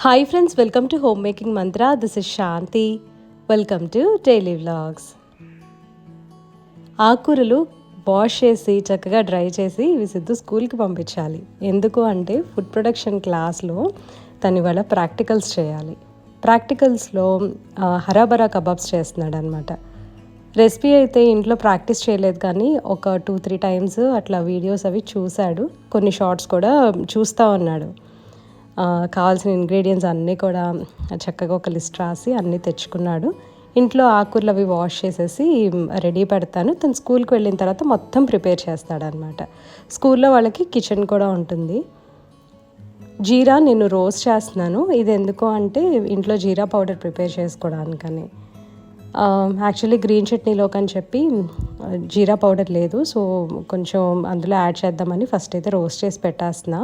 Hi friends, welcome to Homemaking Mantra. This is Shanti. Welcome to Daily Vlogs. ఆకుకూరలు wash చేసి చక్కగా dry చేసి ఇవి సిద్ధు స్కూల్కి పంపించాలి. ఎందుకు అంటే ఫుడ్ ప్రొడక్షన్ క్లాస్లో తను ఇవాళ ప్రాక్టికల్స్ చేయాలి. ప్రాక్టికల్స్లో హరాబరా కబాబ్స్ చేస్తున్నాడు అనమాట. రెసిపీ అయితే ఇంట్లో ప్రాక్టీస్ చేయలేదు కానీ ఒక 2-3 టైమ్స్ అట్లా వీడియోస్ అవి చూశాడు. కొన్ని షార్ట్స్ కూడా చూస్తూ ఉన్నాడు. కావాల్సిన ఇంగ్రీడియంట్స్ అన్నీ కూడా చక్కగా ఒక లిస్ట్ రాసి అన్నీ తెచ్చుకున్నాడు. ఇంట్లో ఆకుకూరలు అవి వాష్ చేసేసి రెడీ పెడతాను. తను స్కూల్కి వెళ్ళిన తర్వాత మొత్తం ప్రిపేర్ చేస్తాడనమాట. స్కూల్లో వాళ్ళకి కిచెన్ కూడా ఉంటుంది. జీరా నేను రోస్ట్ చేస్తున్నాను. ఇది ఎందుకు అంటే ఇంట్లో జీరా పౌడర్ ప్రిపేర్ చేసుకోవడానికని. యాక్చువల్లీ గ్రీన్ చట్నీలోకి అని చెప్పి జీరా పౌడర్ లేదు, సో కొంచెం అందులో యాడ్ చేద్దామని ఫస్ట్ అయితే రోస్ట్ చేసి పెట్టేస్తున్నా.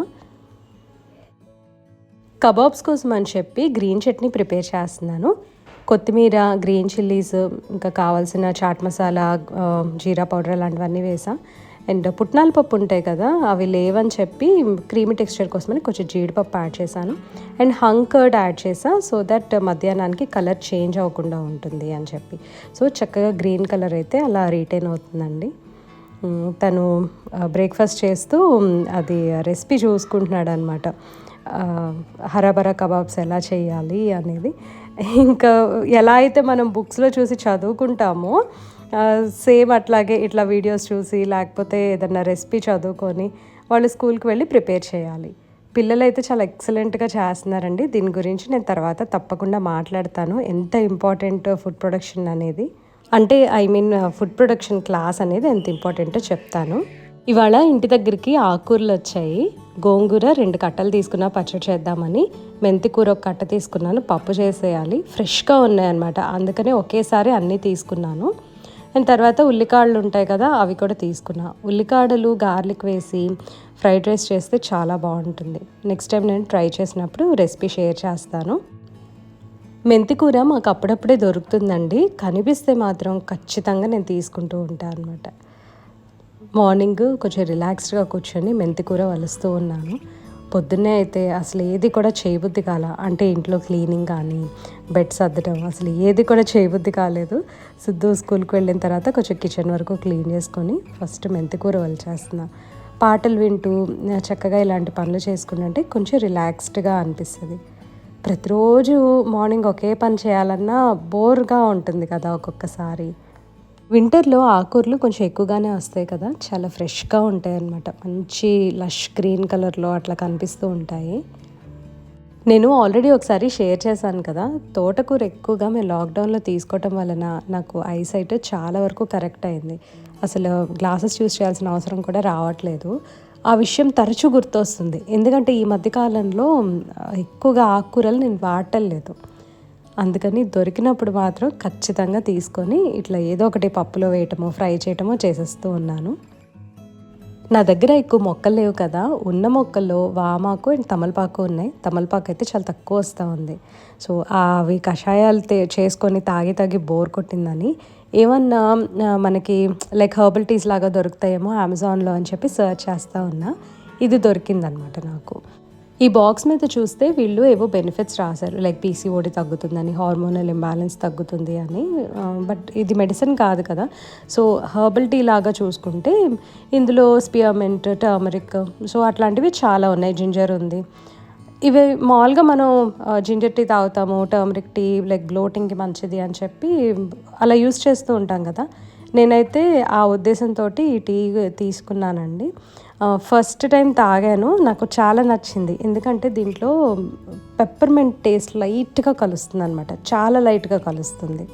కబాబ్స్ కోసం అని చెప్పి గ్రీన్ చట్నీ ప్రిపేర్ చేస్తున్నాను. కొత్తిమీర, గ్రీన్ చిల్లీస్, ఇంకా కావాల్సిన చాట్ మసాలా, జీరా పౌడర్ అలాంటివన్నీ వేసా. అండ్ పుట్నాల పప్పు ఉంటాయి కదా, అవి లేవని చెప్పి క్రీమీ టెక్స్చర్ కోసమని కొంచెం జీడిపప్పు యాడ్ చేశాను. అండ్ హంగ్ కర్డ్ యాడ్ చేసా, సో దట్ మధ్యాహ్నానికి కలర్ చేంజ్ అవ్వకుండా ఉంటుంది అని చెప్పి. సో చక్కగా గ్రీన్ కలర్ అయితే అలా రీటైన్ అవుతుందండి. తను బ్రేక్ఫాస్ట్ చేస్తూ అది రెసిపీ చూసుకుంటున్నాడు అనమాట. హరాబరా కబాబ్స్ ఎలా చేయాలి అనేది. ఇంకా ఎలా అయితే మనం బుక్స్లో చూసి చదువుకుంటామో సేమ్ అట్లాగే ఇట్లా వీడియోస్ చూసి లేకపోతే ఏదన్నా రెసిపీ చదువుకొని వాళ్ళు స్కూల్కి వెళ్ళి ప్రిపేర్ చేయాలి. పిల్లలు అయితే చాలా ఎక్సలెంట్గా చేస్తున్నారండి. దీని గురించి నేను తర్వాత తప్పకుండా మాట్లాడతాను, ఎంత ఇంపార్టెంట్ ఫుడ్ ప్రొడక్షన్ అనేది, అంటే ఫుడ్ ప్రొడక్షన్ క్లాస్ అనేది ఎంత ఇంపార్టెంటో చెప్తాను. ఇవాళ ఇంటి దగ్గరికి ఆకుకూరలు వచ్చాయి. గోంగూర 2 కట్టలు తీసుకున్నా పచ్చడి చేద్దామని, మెంతికూర 1 కట్ట తీసుకున్నాను, పప్పు చేసేయాలి. ఫ్రెష్గా ఉన్నాయన్నమాట, అందుకనే ఒకేసారి అన్నీ తీసుకున్నాను. అండ్ తర్వాత ఉల్లికాడలు ఉంటాయి కదా, అవి కూడా తీసుకున్నా. ఉల్లికాడలు గార్లిక్ వేసి ఫ్రైడ్ రైస్ చేస్తే చాలా బాగుంటుంది. నెక్స్ట్ టైం నేను ట్రై చేసినప్పుడు రెసిపీ షేర్ చేస్తాను. మెంతికూర మాకు అప్పుడప్పుడే దొరుకుతుందండి, కనిపిస్తే మాత్రం ఖచ్చితంగా నేను తీసుకుంటూ ఉంటాను అనమాట. మార్నింగ్ కొంచెం రిలాక్స్డ్గా కూర్చొని మెంతికూర వలుస్తూ ఉన్నాను. పొద్దున్నే అయితే అసలు ఏది కూడా చేయబుద్ధి కాల, అంటే ఇంట్లో క్లీనింగ్ కానీ బెడ్ సర్దడం అసలు ఏది కూడా చేయబుద్ధి కాలేదు. సిద్ధు స్కూల్కి వెళ్ళిన తర్వాత కొంచెం కిచెన్ వరకు క్లీన్ చేసుకొని ఫస్ట్ మెంతికూర వలిచేస్తున్నా. పాటలు వింటూ చక్కగా ఇలాంటి పనులు చేసుకుంటుంటే కొంచెం రిలాక్స్డ్గా అనిపిస్తుంది. ప్రతిరోజు మార్నింగ్ ఒకే పని చేయాలన్నా బోర్గా ఉంటుంది కదా ఒక్కొక్కసారి. వింటర్లో ఆకుకూరలు కొంచెం ఎక్కువగానే వస్తాయి కదా, చాలా ఫ్రెష్గా ఉంటాయి అన్నమాట. మంచి లష్ గ్రీన్ కలర్లో అట్లా కనిపిస్తూ ఉంటాయి. నేను ఆల్రెడీ ఒకసారి షేర్ చేశాను కదా, తోటకూర ఎక్కువగా మేము లాక్డౌన్లో తీసుకోవటం వలన నాకు ఐసైట్ చాలా వరకు కరెక్ట్ అయింది. అసలు గ్లాసెస్ యూస్ చేయాల్సిన అవసరం కూడా రావట్లేదు. ఆ విషయం తరచూ గుర్తొస్తుంది, ఎందుకంటే ఈ మధ్యకాలంలో ఎక్కువగా ఆకుకూరలు నేను వాడటలేదు. అందుకని దొరికినప్పుడు మాత్రం ఖచ్చితంగా తీసుకొని ఇట్లా ఏదో ఒకటి పప్పులో వేయటమో ఫ్రై చేయటమో చేసేస్తూ ఉన్నాను. నా దగ్గర ఎక్కువ మొక్కలు లేవు కదా, ఉన్న మొక్కల్లో వామాకు అండ్ తమలపాకు ఉన్నాయి. తమలపాకు అయితే చాలా తక్కువ వస్తూ ఉంది. సో అవి కషాయాలు చేసుకొని తాగి బోర్ కొట్టిందని ఏమన్నా మనకి లైక్ హెర్బల్ టీస్ లాగా దొరుకుతాయేమో అమెజాన్లో అని చెప్పి సర్చ్ చేస్తూ ఉన్నా. ఇది దొరికిందనమాట నాకు. ఈ బాక్స్ మీద చూస్తే వీళ్ళు ఏవో బెనిఫిట్స్ రాశారు, లైక్ పీసీఓడి తగ్గుతుందని, హార్మోనల్ ఇంబ్యాలెన్స్ తగ్గుతుంది అని. బట్ ఇది మెడిసిన్ కాదు కదా, సో హెర్బల్ టీ లాగా చూసుకుంటే ఇందులో స్పియర్మెంట్, టర్మరిక్, సో అట్లాంటివి చాలా ఉన్నాయి. జింజర్ ఉంది. ఇవి మామూలుగా మనం జింజర్ టీ తాగుతాము, టర్మరిక్ టీ లైక్ బ్లోటింగ్కి మంచిది అని చెప్పి అలా యూస్ చేస్తూ ఉంటాం కదా. నేనైతే ఆ ఉద్దేశంతో ఈ టీ తీసుకున్నానండి. ఫస్ట్ టైం తాగాను, నాకు చాలా నచ్చింది. ఎందుకంటే దీంట్లో పెప్పర్మెంట్ టేస్ట్ లైట్గా కలుస్తుంది అనమాట, చాలా లైట్గా కలుస్తుంది.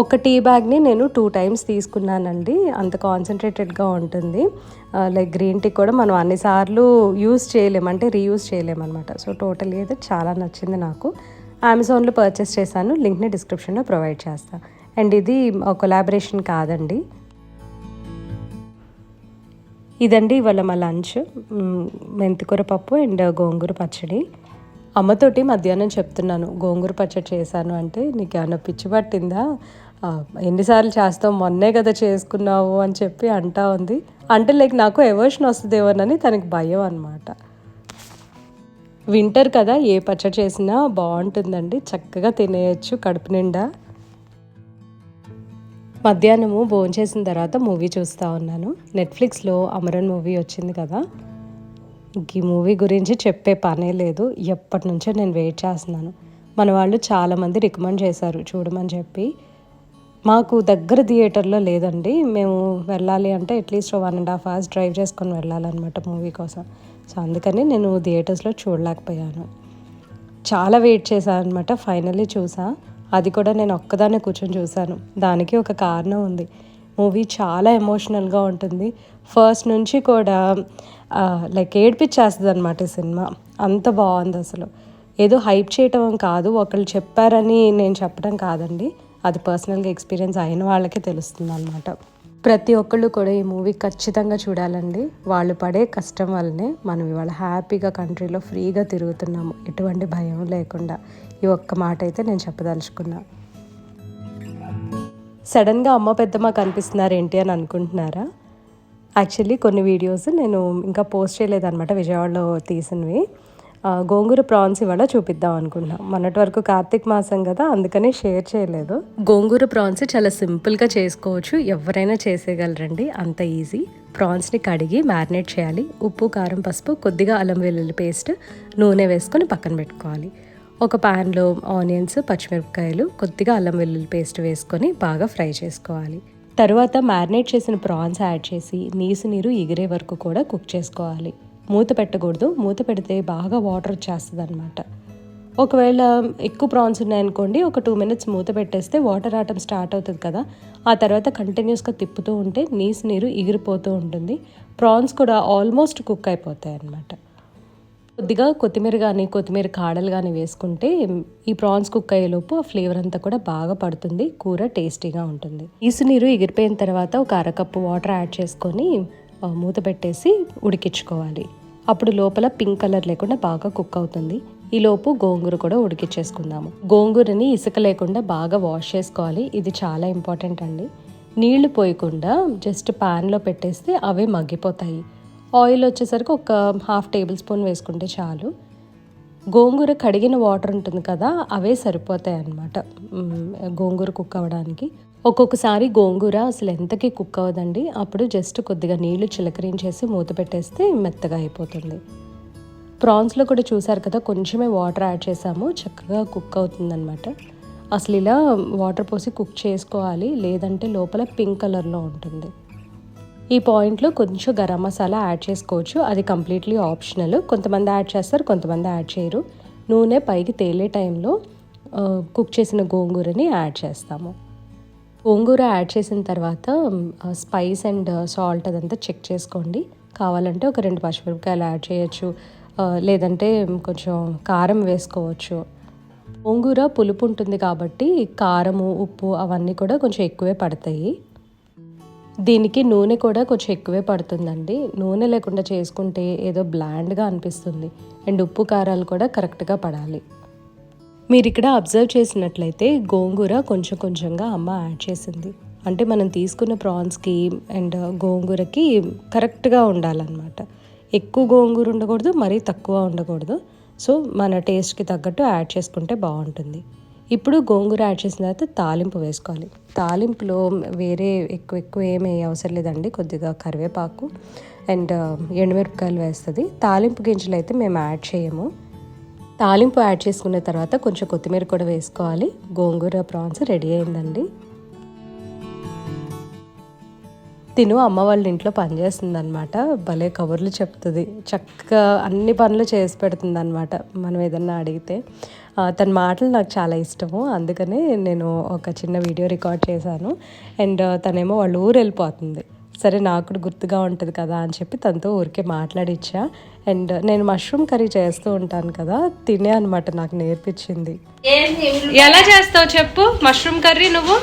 ఒక టీ బ్యాగ్ని నేను 2 టైమ్స్ తీసుకున్నానండి, అంత కాన్సన్ట్రేటెడ్గా ఉంటుంది. లైక్ గ్రీన్ టీ కూడా మనం అన్నిసార్లు యూస్ చేయలేము, అంటే రీయూస్ చేయలేము అనమాట. సో టోటల్ అయితే చాలా నచ్చింది నాకు. అమెజాన్లో పర్చేస్ చేశాను, లింక్ని డిస్క్రిప్షన్లో ప్రొవైడ్ చేస్తాను. అండ్ ఇది కొలాబరేషన్ కాదండి. ఇదండి ఇవాళ మా లంచ్, మెంతికూర పప్పు అండ్ గోంగూర పచ్చడి. అమ్మతోటి మధ్యాహ్నం చెప్తున్నాను, గోంగూర పచ్చడి చేశాను అంటే, నీకు ఏమన్నా పిచ్చి పట్టిందా, ఎన్నిసార్లు చేస్తావు, మొన్నే కదా చేసుకున్నావు అని చెప్పి అంటా ఉంది. అంటే లైక్ నాకు ఎవర్షన్ వస్తుందేమోనని తనకి భయం అనమాట. వింటర్ కదా, ఏ పచ్చడి చేసినా బాగుంటుందండి, చక్కగా తినేయచ్చు కడుపు నిండా. మధ్యాహ్నము భోంచేసిన తర్వాత మూవీ చూస్తూ ఉన్నాను. నెట్ఫ్లిక్స్లో అమరన్ మూవీ వచ్చింది కదా, ఈ మూవీ గురించి చెప్పే పనే లేదు, ఎప్పటి నుంచో నేను వెయిట్ చేస్తున్నాను. మన వాళ్ళు చాలామంది రికమెండ్ చేశారు చూడమని చెప్పి. మాకు దగ్గర థియేటర్లో లేదండి, మేము వెళ్ళాలి అంటే అట్లీస్ట్ 1.5 hours డ్రైవ్ చేసుకొని వెళ్ళాలన్నమాట మూవీ కోసం. సో అందుకని నేను థియేటర్స్లో చూడలేకపోయాను. చాలా వెయిట్ చేశాను అనమాట, ఫైనల్లీ చూసా. అది కూడా నేను ఒక్కదాన్నే కూర్చొని చూశాను. దానికి ఒక కారణం ఉంది. మూవీ చాలా ఎమోషనల్గా ఉంటుంది. ఫస్ట్ నుంచి కూడా లైక్ ఏడిపించేస్తుంది అనమాట ఈ సినిమా. అంత బాగుంది అసలు. ఏదో హైప్ చేయటం కాదు, ఒకళ్ళు చెప్పారని నేను చెప్పడం కాదండి, అది పర్సనల్గా ఎక్స్పీరియన్స్ అయిన వాళ్ళకే తెలుస్తుంది అనమాట. ప్రతి ఒక్కళ్ళు కూడా ఈ మూవీ ఖచ్చితంగా చూడాలండి. వాళ్ళు పడే కష్టం వల్లనే మనం ఇవాళ హ్యాపీగా కంట్రీలో ఫ్రీగా తిరుగుతున్నాము, ఎటువంటి భయం లేకుండా. ఈ ఒక్క మాట అయితే నేను చెప్పదలుచుకున్నా. సడన్గా అమ్మ పెద్దమ్మ కనిపిస్తున్నారు ఏంటి అని అనుకుంటున్నారా? యాక్చువల్లీ కొన్ని వీడియోస్ నేను ఇంకా పోస్ట్ చేయలేదన్నమాట, విజయవాడలో తీసినవి. గోంగూర ప్రాన్స్ ఇవాళ చూపిద్దాం అనుకుంటున్నాం. మొన్నటి వరకు కార్తీక మాసం కదా, అందుకని షేర్ చేయలేదు. గోంగూర ప్రాన్స్ చాలా సింపుల్గా చేసుకోవచ్చు, ఎవరైనా చేసేయగలరండి, అంత ఈజీ. ప్రాన్స్ని కడిగి మ్యారినేట్ చేయాలి. ఉప్పు, కారం, పసుపు, కొద్దిగా అల్లం వెల్లుల్లి పేస్ట్, నూనె వేసుకొని పక్కన పెట్టుకోవాలి. ఒక ప్యాన్లో ఆనియన్స్, పచ్చిమిరపకాయలు, కొద్దిగా అల్లం వెల్లుల్లి పేస్ట్ వేసుకొని బాగా ఫ్రై చేసుకోవాలి. తర్వాత మ్యారినేట్ చేసిన ప్రాన్స్ యాడ్ చేసి నీరు ఎగిరే వరకు కూడా కుక్ చేసుకోవాలి. మూత పెట్టకూడదు, మూత పెడితే బాగా వాటర్ వచ్చేస్తుంది అనమాట. ఒకవేళ ఎక్కువ ప్రాన్స్ ఉన్నాయనుకోండి, ఒక 2 minutes మూత పెట్టేస్తే వాటర్ రావటం స్టార్ట్ అవుతుంది కదా, ఆ తర్వాత కంటిన్యూస్గా తిప్పుతూ ఉంటే నీరు ఎగిరిపోతూ ఉంటుంది. ప్రాన్స్ కూడా ఆల్మోస్ట్ కుక్ అయిపోతాయి అన్నమాట. కొద్దిగా కొత్తిమీర కానీ కొత్తిమీర కాడలు కానీ వేసుకుంటే ఈ ప్రాన్స్ కుక్ అయ్యేలోపు ఆ ఫ్లేవర్ అంతా కూడా బాగా పడుతుంది, కూర టేస్టీగా ఉంటుంది. నీరు ఎగిరిపోయిన తర్వాత ఒక అరకప్పు వాటర్ యాడ్ చేసుకొని మూత పెట్టేసి ఉడికించుకోవాలి. అప్పుడు లోపల పింక్ కలర్ లేకుండా బాగా కుక్ అవుతుంది. ఈలోపు గోంగూర కూడా ఉడికించేసుకుందాము. గోంగూరని ఇసుక లేకుండా బాగా వాష్ చేసుకోవాలి, ఇది చాలా ఇంపార్టెంట్ అండి. నీళ్లు పోయకుండా జస్ట్ ప్యాన్లో పెట్టేస్తే అవే మగ్గిపోతాయి. ఆయిల్ వచ్చేసరికి ఒక 1/2 tablespoon వేసుకుంటే చాలు. గోంగూర కడిగిన వాటర్ ఉంటుంది కదా, అవే సరిపోతాయి అన్నమాట గోంగూర కుక్ అవ్వడానికి. ఒక్కొక్కసారి గోంగూర అసలు ఎంతకీ కుక్ అవ్వదండి, అప్పుడు జస్ట్ కొద్దిగా నీళ్లు చిలకరించేసి మూత పెట్టేస్తే మెత్తగా అయిపోతుంది. ప్రాన్స్లో కూడా చూసారు కదా, కొంచెమే వాటర్ యాడ్ చేసాము, చక్కగా కుక్ అవుతుందన్నమాట. అసలు ఇలా వాటర్ పోసి కుక్ చేసుకోవాలి, లేదంటే లోపల పింక్ కలర్లో ఉంటుంది. ఈ పాయింట్లో కొంచెం గరం మసాలా యాడ్ చేసుకోవచ్చు, అది కంప్లీట్లీ ఆప్షనల్. కొంతమంది యాడ్ చేస్తారు, కొంతమంది యాడ్ చేయరు. నూనె పైకి తేలే టైంలో కుక్ చేసిన గోంగూరని యాడ్ చేస్తాము. గోంగూర యాడ్ చేసిన తర్వాత స్పైస్ అండ్ సాల్ట్ అదంతా చెక్ చేసుకోండి. కావాలంటే ఒక 2 పచ్చిమిరపకాయలు యాడ్ చేయొచ్చు, లేదంటే కొంచెం కారం వేసుకోవచ్చు. గోంగూర పులుపు ఉంటుంది కాబట్టి కారము, ఉప్పు అవన్నీ కూడా కొంచెం ఎక్కువే పడతాయి. దీనికి నూనె కూడా కొంచెం ఎక్కువే పడుతుందండి. నూనె లేకుండా చేసుకుంటే ఏదో బ్లాండ్గా అనిపిస్తుంది. అండ్ ఉప్పు కారాలు కూడా కరెక్ట్గా పడాలి. మీరు ఇక్కడ అబ్జర్వ్ చేసినట్లయితే గోంగూర కొంచెం కొంచెంగా అమ్మ యాడ్ చేసింది. అంటే మనం తీసుకున్న ప్రాన్స్కి అండ్ గోంగూరకి కరెక్ట్గా ఉండాలన్నమాట. ఎక్కువ గోంగూర ఉండకూడదు, మరీ తక్కువ ఉండకూడదు. సో మన టేస్ట్కి తగ్గట్టు యాడ్ చేసుకుంటే బాగుంటుంది. ఇప్పుడు గోంగూర యాడ్ చేసిన తర్వాత తాలింపు వేసుకోవాలి. తాలింపులో వేరే ఎక్కువ ఏమీ అవసరం లేదండి, కొద్దిగా కరివేపాకు అండ్ ఎండుమిరపకాయలు వేస్తుంది. తాలింపు గింజలు అయితే మేము యాడ్ చేయము. తాలింపు యాడ్ చేసుకున్న తర్వాత కొంచెం కొత్తిమీర కూడా వేసుకోవాలి. గోంగూర ప్రాన్స్ రెడీ అయిందండి. తిను అమ్మ వాళ్ళ ఇంట్లో పనిచేస్తుంది అనమాట, భలే కబుర్లు చెప్తుంది, చక్కగా అన్ని పనులు చేసి పెడుతుంది అనమాట మనం ఏదన్నా అడిగితే. తన మాటలు నాకు చాలా ఇష్టము, అందుకనే నేను ఒక చిన్న వీడియో రికార్డ్ చేశాను. అండ్ తనేమో వాళ్ళ ఊరు వెళ్ళిపోతుంది. సరే నాకు కూడా గుర్తుగా ఉంటుంది కదా అని చెప్పి తనతో ఊరికే మాట్లాడిచ్చా. అండ్ నేను మష్రూమ్ కర్రీ చేస్తూ ఉంటాను కదా, తినే అనమాట నాకు నేర్పించింది. ఎలా చేస్తావు చెప్పు మష్రూమ్ కర్రీ నువ్వు?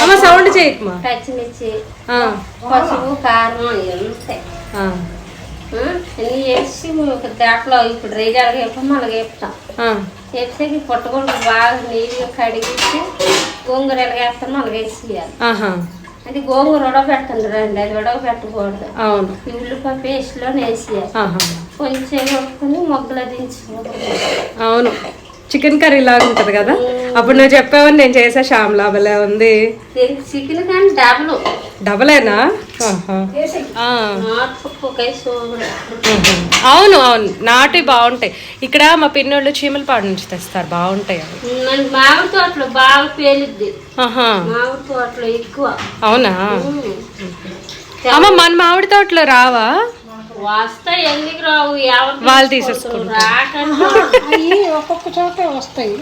అమ్మ సౌండ్ చేయకమా. పచ్చిమిర్చి, పసుపు, కారం అన్నీ వేసి ఒక దాంట్లో ఇప్పుడు రైజాలు వేపం అలాగే వేపుతాం. వేసేకి పుట్టగొడుగు బాగా నీట్గా కడిగిసి గోంగూర ఎలాగేస్తామో అలాగే వేసేయాలి. అది గోంగూర ఉడకబెట్టండి రండి, అది ఉడకబెట్టకూడదు. అవును. ఈ ఉల్లిపాయ పేస్ట్లో వేసేయాలి. కొంచెం కొట్టుకుని మొగ్గలు దించుకోవాలి. అవును, చికెన్ కర్రీ లాగా ఉంటుంది కదా. అప్పుడు నువ్వు చెప్పావని నేను చేసా. శ్యామ్లా భలే ఉంది. చికెన్ కానీ డబలేనా? అవును అవును, నాటి బాగుంటాయి. ఇక్కడ మా పిన్నోళ్ళు చీమలపాడు నుంచి తెస్తారు, బాగుంటాయి అవి. మామిడి తోటలో బాగా పేలిద్ది. మామిడి తోటలో ఎక్కువ. అవునా? అమ్మ మన మామిడి తోటలో రావా? వస్తాయి, ఎందుకు రావు? వాళ్ళు తీసేసుకుంటారు. ఒక్కొక్క చోట వస్తాయి.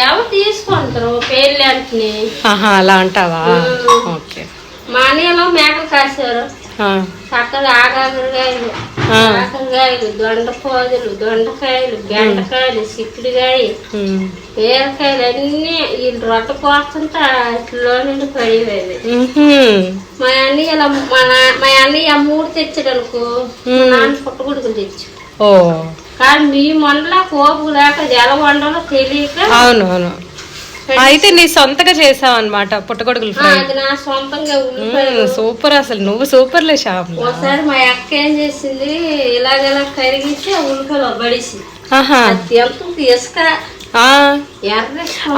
ఎవరు తీసుకుంటారు పేర్లు? అలా అంటావా? ఓకే. మా అన్నయ్యలో మేకలు కాసారు చక్కగా. ఆకాకరకాయలు, కాకరకాయలు, దొండపోదులు, దొండకాయలు, బెండకాయలు, చిక్కుడుకాయ, బీరకాయలు అన్నీ వీళ్ళు రొట్ట కోస్తుంటే ఇట్లో నుండి పడేవి. మా అన్నయ్య 3 తెచ్చాడు అనుకో, నాన్న పుట్టగొడుకులు తెచ్చు. కానీ మీ మొండలా కోపు లేక ఎలా వండాలో తెలియక. అవునవును. అయితే నీ సొంతగా చేసావు అనమాట పుట్టగొడుగులు ఫ్రై. అది నా సొంతంగా. సూపర్, అసలు నువ్వు సూపర్లే షాప్. ఒకసారి మా అక్క ఏం చేసింది, ఇలాగలా కరిగించి ఆ ఉల్లిపాయలు పడేసి ఎంత ఇసుక.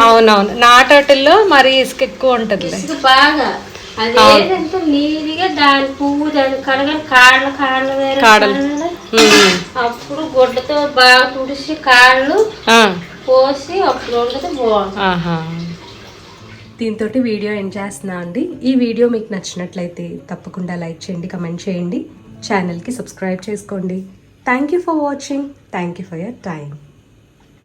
అవునవును, నాటోటిల్లో మరి ఇసుక ఎక్కువ ఉంటది బాగా. అదేంటే నీట్గా దాని పువ్వు దాని కడగని కాళ్ళు వేరే అప్పుడు గుడ్డతో బాగా తుడిసి కాళ్ళు పోసి అప్పుడు ఉండదు బాగుంది. దీంతో వీడియో ఎండ్ చేస్తున్నా అండి. ఈ వీడియో మీకు నచ్చినట్లయితే తప్పకుండా లైక్ చేయండి, కమెంట్ చేయండి, ఛానల్కి సబ్స్క్రైబ్ చేసుకోండి. Thank you for watching. Thank you for your time.